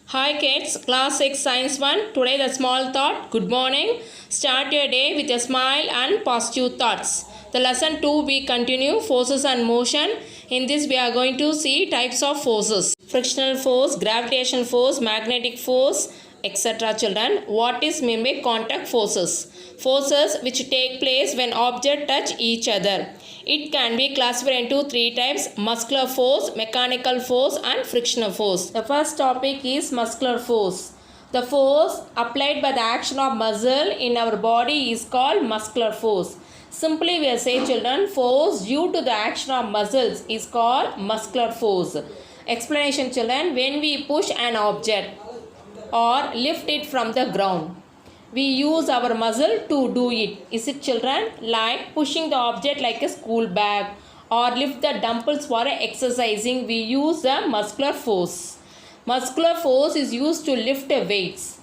Hi kids, class 6 science 1. Today the small thought. Good morning. Start your day with a smile and positive thoughts. The lesson 2 we continue forces and motion. In this we are going to see types of forces. Frictional force, gravitational force, magnetic force, etc. Children, what is meant by contact forces? Forces which take place when objects touch each other. It can be classified into three types: muscular force, mechanical force and frictional force. The first topic is muscular force. The force applied by the action of muscle in our body is called muscular force. Simply we say children, force due to the action of muscles is called muscular force. Explanation children, when we push an object or lift it from the ground, we use our muscle to do it. Is it children? Like pushing the object like a school bag or lift the dumbbells for exercising, we use the muscular force. Muscular force is used to lift weights.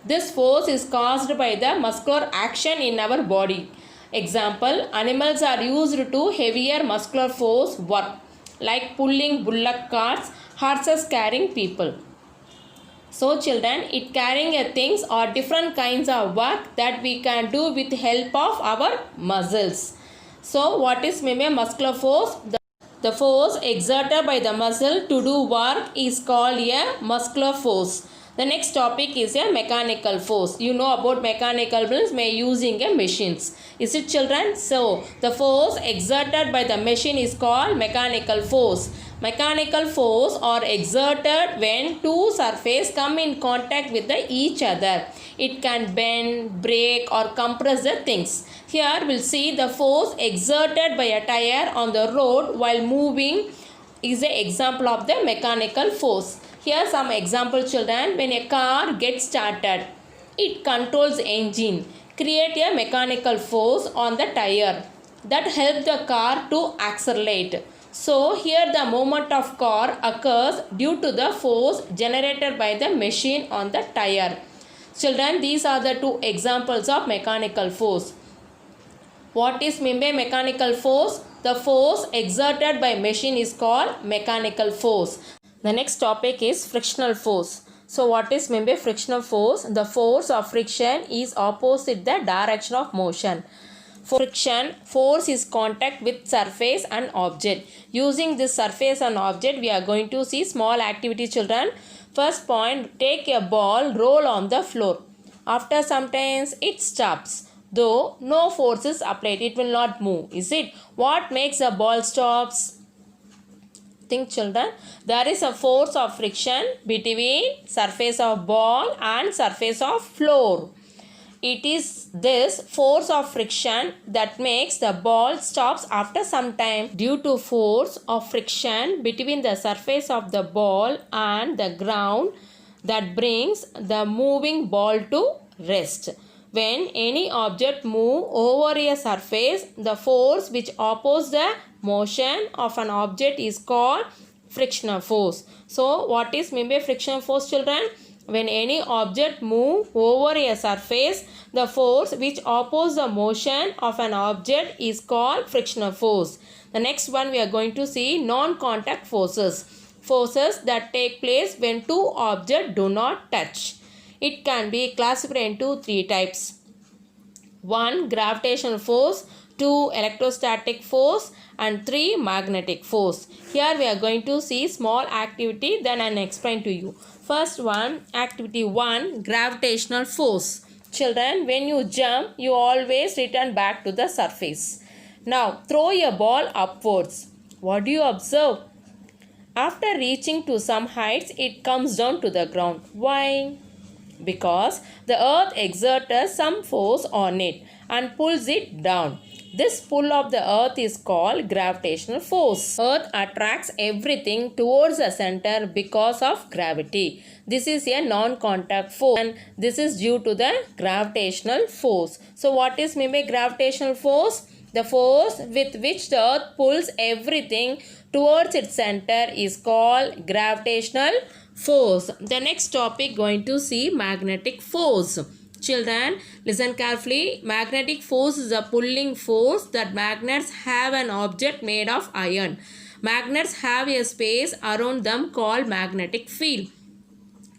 This force is caused by the muscular action in our body. Example, animals are used to heavier muscular force work like pulling bullock carts, horses carrying people. So children, it carrying things or different kinds of work that we can do with help of our muscles. So what is meant by muscular force? The force exerted by the muscle to do work is called a muscular force. The next topic is a mechanical force. You know about mechanical force by using a machines. Is it children? So the force exerted by the machine is called mechanical force. Mechanical force are exerted when two surfaces come in contact with each other. It can bend, break or compress the things. Here we'll see the force exerted by a tire on the road while moving is an example of the mechanical force. Here some example children. When a car gets started, it controls engine, create a mechanical force on the tire that help the car to accelerate. So here the movement of car occurs due to the force generated by the machine on the tire. Children, these are the two examples of mechanical force. What is meant by mechanical force? The force exerted by machine is called mechanical force. The next topic is frictional force. So what is meant by frictional force? The force of friction is opposite the direction of motion. For friction, force is contact with surface and object. Using this surface and object, we are going to see small activity children. First point, take a ball, roll on the floor. After some time, it stops. Though no force is applied, it will not move. Is it? What makes a ball stops? Think children. There is a force of friction between surface of ball and surface of floor. It is this force of friction that makes the ball stops after some time. Due to force of friction between the surface of the ball and the ground that brings the moving ball to rest. When any object move over a surface, the force which opposes the motion of an object is called frictional force. So what is meant by frictional force children? When any object move over a surface, the force which opposes the motion of an object is called frictional force. The next one we are going to see non-contact forces. Forces that take place when two objects do not touch. It can be classified into three types. 1. Gravitational force, 2. Electrostatic force and 3. Magnetic force. Here we are going to see small activity, then I will explain to you. First one, activity 1, gravitational force. Children, when you jump, you always return back to the surface. Now, throw a ball upwards. What do you observe? After reaching to some heights, it comes down to the ground. Why? Because the earth exerts some force on it and pulls it down. This pull of the earth is called gravitational force. Earth attracts everything towards the center because of gravity. This is a non-contact force and this is due to the gravitational force. So what is meant by gravitational force? The force with which the earth pulls everything towards its center is called gravitational force. The next topic going to see magnetic force. Children, listen carefully. Magnetic force is a pulling force that magnets have an object made of iron. Magnets have a space around them called magnetic field.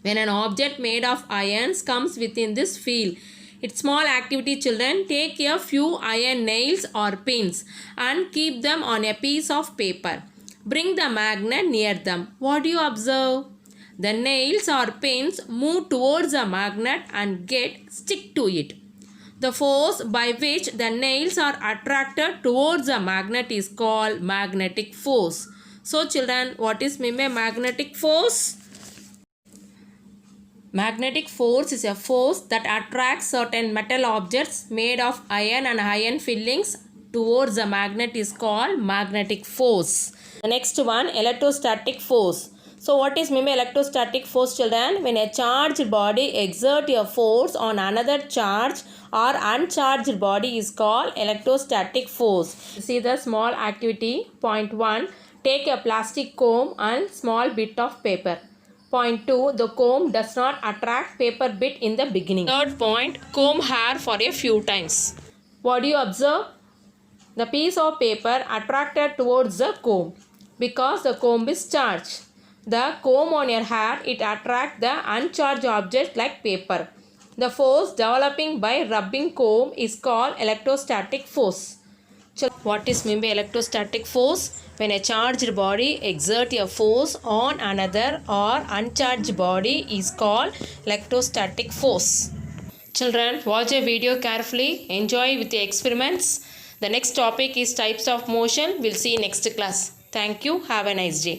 when an object made of ions comes within this field. It's small activity, children. Take a few iron nails or pins and keep them on a piece of paper. Bring the magnet near them. What do you observe? The nails or pins move towards the magnet and stick to it. The force by which the nails are attracted towards the magnet is called magnetic force. So children, what is meant by magnetic force? Magnetic force is a force that attracts certain metal objects made of iron and iron fillings towards the magnet is called magnetic force. The next one, electrostatic force. So what is meant by electrostatic force, children? When a charged body exerts a force on another charged or uncharged body is called electrostatic force. See the small activity. Point 1. Take a plastic comb and small bit of paper. Point 2. The comb does not attract paper bit in the beginning. Third point. Comb hair for a few times. What do you observe? The piece of paper attracted towards the comb because the comb is charged. The comb on your hair, it attracts the uncharged object like paper. The force developing by rubbing comb is called electrostatic force. What is meant by electrostatic force? When a charged body exerts a force on another or uncharged body is called electrostatic force. Children, watch a video carefully. Enjoy with the experiments. The next topic is types of motion. We'll see next class. Thank you. Have a nice day.